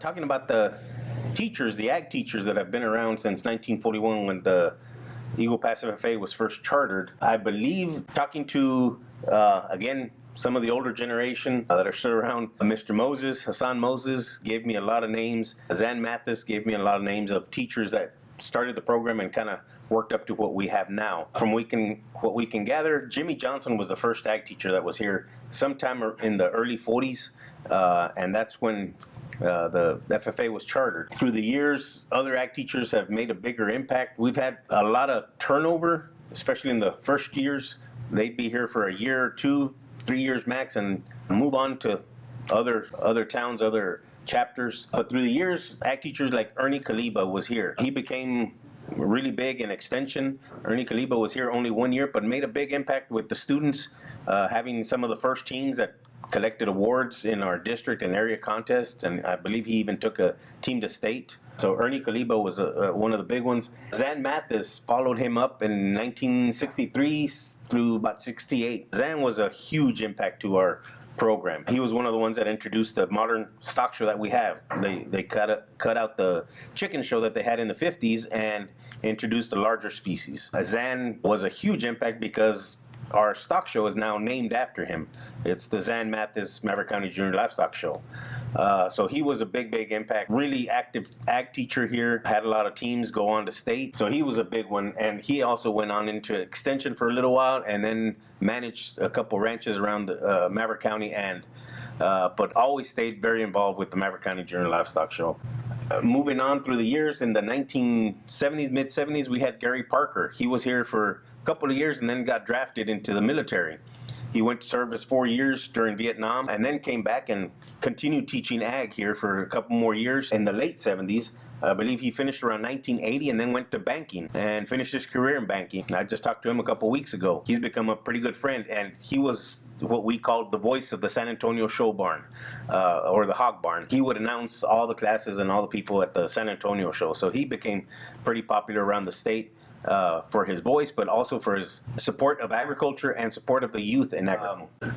Talking about the teachers, the ag teachers that have been around since 1941 when the Eagle Pass FFA was first chartered, I believe talking to, again, some of the older generation that are still around, Mr. Moses, Hassan Moses gave me a lot of names. Zan Mathis gave me a lot of names of teachers that started the program and kind of worked up to what we have now. From what we can gather, Jimmy Johnson was the first ag teacher that was here sometime in the early 40s, and that's when the FFA was chartered. Through the years, other ag teachers have made a bigger impact. We've had a lot of turnover, especially in the first years. They'd be here for a year, 2, 3 years max, and move on to other towns, other chapters. But through the years, ag teachers like Ernie Kaliba was here. He became really big in extension. Ernie Kaliba was here only 1 year, but made a big impact with the students, having some of the first teams that collected awards in our district and area contests, and I believe he even took a team to state. So Ernie Kaliba was one of the big ones. Zan Mathis followed him up in 1963 through about 68. Zan was a huge impact to our program. He was one of the ones that introduced the modern stock show that we have. They cut out the chicken show that they had in the 50s and introduced the larger species. Zan was a huge impact because our stock show is now named after him. It's the Zan Mathis Maverick County Junior Livestock Show. So he was a big impact. Really active ag teacher here. Had a lot of teams go on to state. So he was a big one. And he also went on into extension for a little while and then managed a couple ranches around the, Maverick County, and but always stayed very involved with the Maverick County Junior Livestock Show. Moving on through the years, in the 1970s, mid-70s, we had Gary Parker. He was here for a couple of years and then got drafted into the military. He went to service 4 years during Vietnam and then came back and continued teaching ag here for a couple more years. In the late 70s, I believe he finished around 1980 and then went to banking and finished his career in banking. I just talked to him a couple weeks ago. He's become a pretty good friend, and he was what we called the voice of the San Antonio show barn, or the hog barn. He would announce all the classes and all the people at the San Antonio show. So he became pretty popular around the state. For his voice, but also for his support of agriculture and support of the youth in agriculture.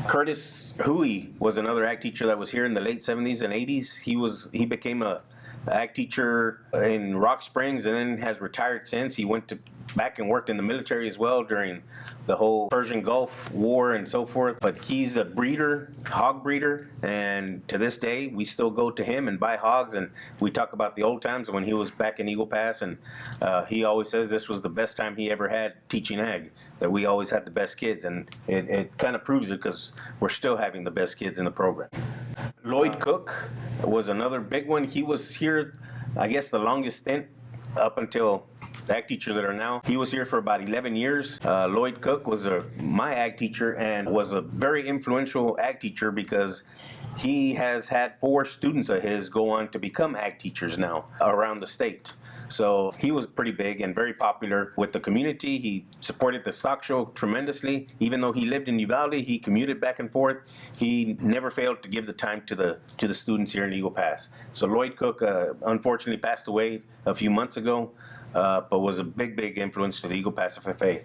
Curtis Huey was another ag teacher that was here in the late 70s and 80s. He became a ag teacher in Rock Springs and then has retired since. He went back and worked in the military as well during the whole Persian Gulf War and so forth. But he's a breeder, hog breeder, and to this day we still go to him and buy hogs, and we talk about the old times when he was back in Eagle Pass, and he always says this was the best time he ever had teaching ag, that we always had the best kids, and it kind of proves it because we're still having the best kids in the program. Lloyd Cook was another big one. He was here, I guess, the longest stint up until the ag teachers that are now. He was here for about 11 years. Lloyd Cook was my ag teacher and was a very influential ag teacher because he has had 4 students of his go on to become ag teachers now around the state. So he was pretty big and very popular with the community. He supported the stock show tremendously. Even though he lived in Uvalde, he commuted back and forth. He never failed to give the time to the students here in Eagle Pass. So Lloyd Cook unfortunately passed away a few months ago, but was a big influence to the Eagle Pass FFA.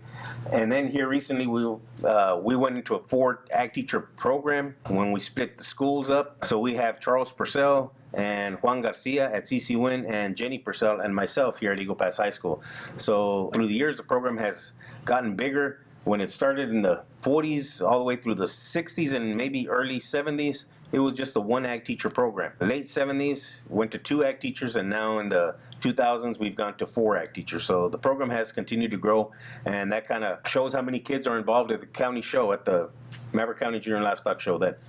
And then here recently, we went into a 4 ag teacher program when we split the schools up. So we have Charles Purcell and Juan Garcia at CC Win, and Jenny Purcell and myself here at Eagle Pass High School. So through the years, the program has gotten bigger. When it started in the 40s all the way through the 60s and maybe early 70s, it was just a 1 ag teacher program. The late 70s went to 2 ag teachers, and now in the 2000s we've gone to 4 ag teachers. So the program has continued to grow, and that kind of shows how many kids are involved at the county show, at the Maverick County Junior Livestock Show, that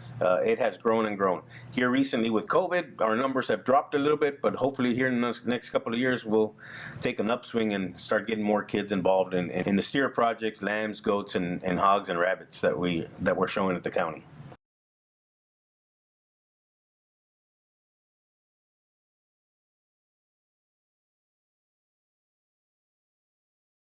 it has grown and grown. Here recently with COVID, our numbers have dropped a little bit, but hopefully here in the next couple of years we'll take an upswing and start getting more kids involved in the steer projects, lambs, goats, and hogs and rabbits that we're showing at the county.